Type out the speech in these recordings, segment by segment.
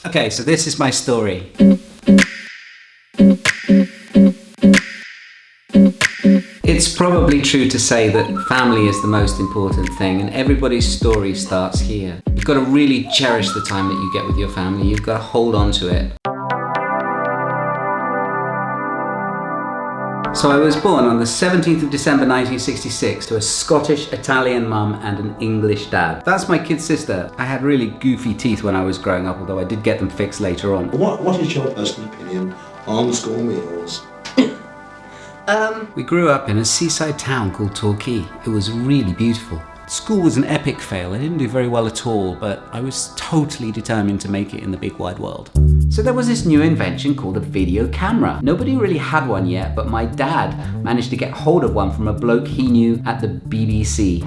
Okay, so this is my story. It's probably true to say that family is the most important thing, and everybody's story starts here. You've got to really cherish the time that you get with your family. You've got to hold on to it. So I was born on the 17th of December 1966 to a Scottish-Italian mum and an English dad. That's my kid sister. I had really goofy teeth when I was growing up, although I did get them fixed later on. What is your personal opinion on school meals? We grew up in a seaside town called Torquay. It was really beautiful. School was an epic fail. I didn't do very well at all, but I was totally determined to make it in the big wide world. So there was this new invention called a video camera. Nobody really had one yet, but my dad managed to get hold of one from a bloke he knew at the BBC.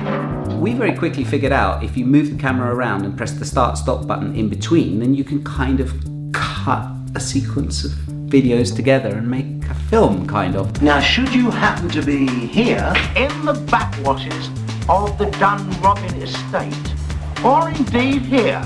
We very quickly figured out if you move the camera around and press the start-stop button in between, then you can kind of cut a sequence of videos together and make a film, kind of. Now, should you happen to be here in the backwaters of the Dunrobin estate, or indeed here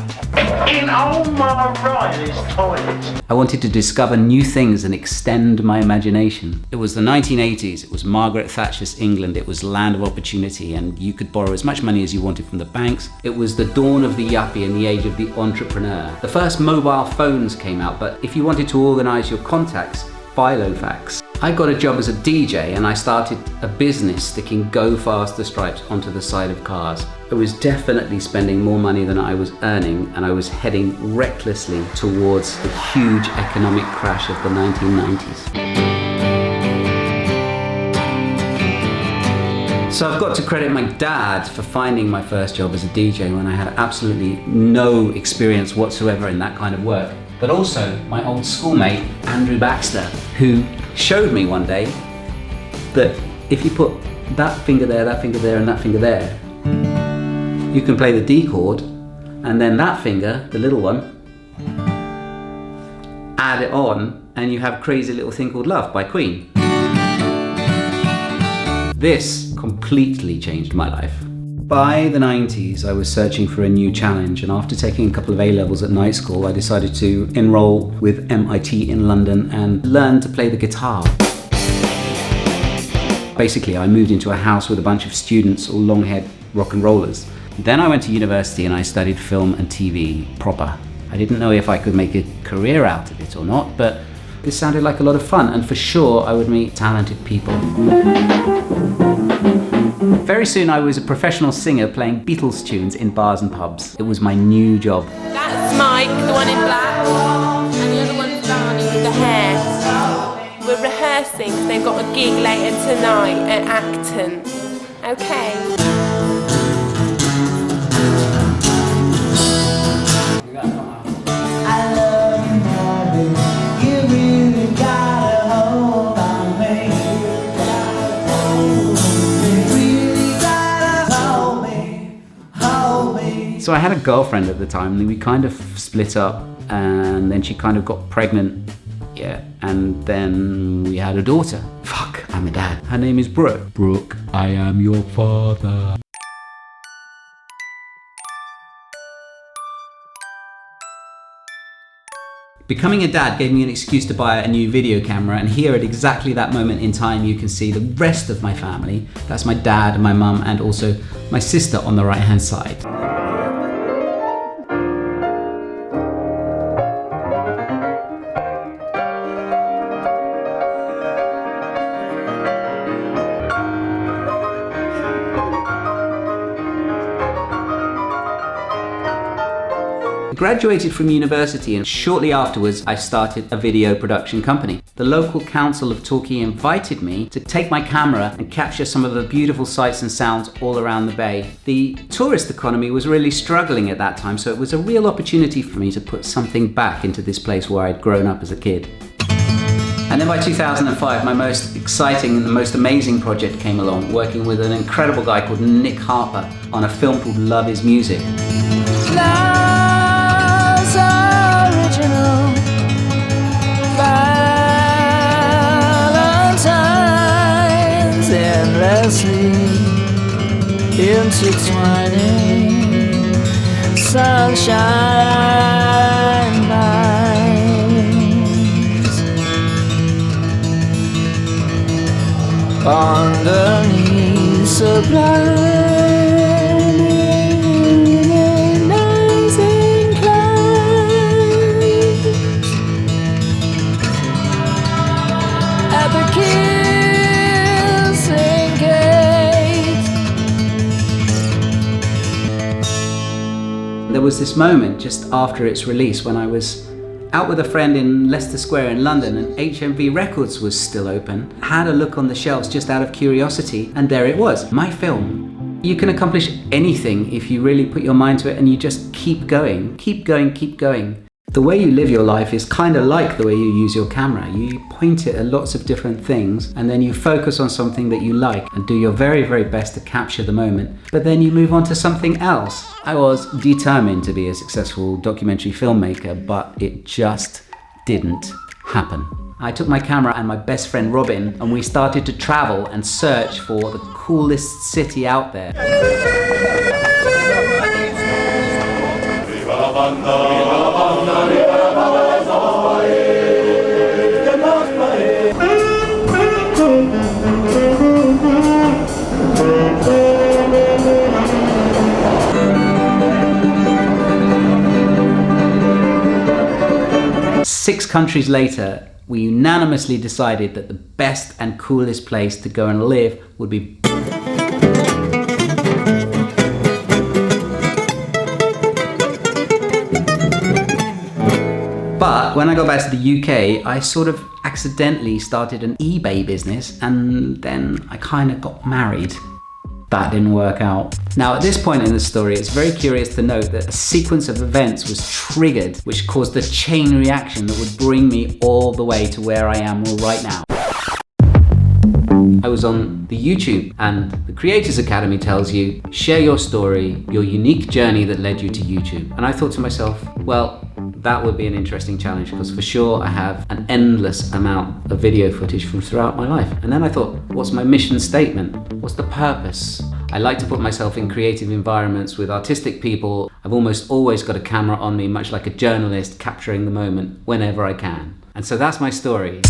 in old Ma Riley's toilet, I wanted to discover new things and extend my imagination. It was the 1980s, it was Margaret Thatcher's England, it was land of opportunity, and you could borrow as much money as you wanted from the banks. It was the dawn of the yuppie and the age of the entrepreneur. The first mobile phones came out, but if you wanted to organize your contacts, filofax. I got a job as a DJ and I started a business sticking Go Faster stripes onto the side of cars. I was definitely spending more money than I was earning, and I was heading recklessly towards the huge economic crash of the 1990s. So I've got to credit my dad for finding my first job as a DJ when I had absolutely no experience whatsoever in that kind of work. But also my old schoolmate, Andrew Baxter, who showed me one day that if you put that finger there, and that finger there, you can play the D chord, and then that finger, the little one, add it on, and you have Crazy Little Thing Called Love by Queen. This completely changed my life. By the 90s, I was searching for a new challenge, and after taking a couple of A-levels at night school, I decided to enroll with MIT in London and learn to play the guitar. Basically, I moved into a house with a bunch of students, all long-haired rock and rollers. Then I went to university and I studied film and TV proper. I didn't know if I could make a career out of it or not, but this sounded like a lot of fun, and for sure I would meet talented people. Very soon I was a professional singer playing Beatles tunes in bars and pubs. It was my new job. That's Mike, the one in black, and the other one's Barney with the hair. We're rehearsing because they've got a gig later tonight at Acton. Okay. So I had a girlfriend at the time, and we kind of split up, and then she kind of got pregnant, and then we had a daughter. Fuck, I'm a dad. Her name is Brooke. Brooke, I am your father. Becoming a dad gave me an excuse to buy a new video camera, and here at exactly that moment in time you can see the rest of my family. That's my dad and my mum, and also my sister on the right hand side. Graduated from university, and shortly afterwards I started a video production company. The local council of Torquay invited me to take my camera and capture some of the beautiful sights and sounds all around the bay. The tourist economy was really struggling at that time, so it was a real opportunity for me to put something back into this place where I'd grown up as a kid. And then by 2005, my most exciting and the most amazing project came along, working with an incredible guy called Nick Harper on a film called Love Is Music. Original Valentine's endlessly intertwining sunshine. was this moment just after its release when I was out with a friend in Leicester Square in London, and HMV Records was still open. I had a look on the shelves just out of curiosity, and there it was, my film. You can accomplish anything if you really put your mind to it and you just keep going, keep going, keep going. The way you live your life is kind of like the way you use your camera. You point it at lots of different things and then you focus on something that you like and do your very, very best to capture the moment, but then you move on to something else. I was determined to be a successful documentary filmmaker, but it just didn't happen. I took my camera and my best friend Robin and we started to travel and search for the coolest city out there. Six countries later, we unanimously decided that the best and coolest place to go and live would be But when I got back to the UK, I sort of accidentally started an eBay business and then I kind of got married. That didn't work out. Now at this point in the story, it's very curious to note that a sequence of events was triggered which caused a chain reaction that would bring me all the way to where I am right now. I was on the YouTube and the Creators Academy tells you, share your story, your unique journey that led you to YouTube. And I thought to myself, well, that would be an interesting challenge because for sure I have an endless amount of video footage from throughout my life. And then I thought, what's my mission statement? What's the purpose? I like to put myself in creative environments with artistic people. I've almost always got a camera on me, much like a journalist, capturing the moment whenever I can. And so that's my story.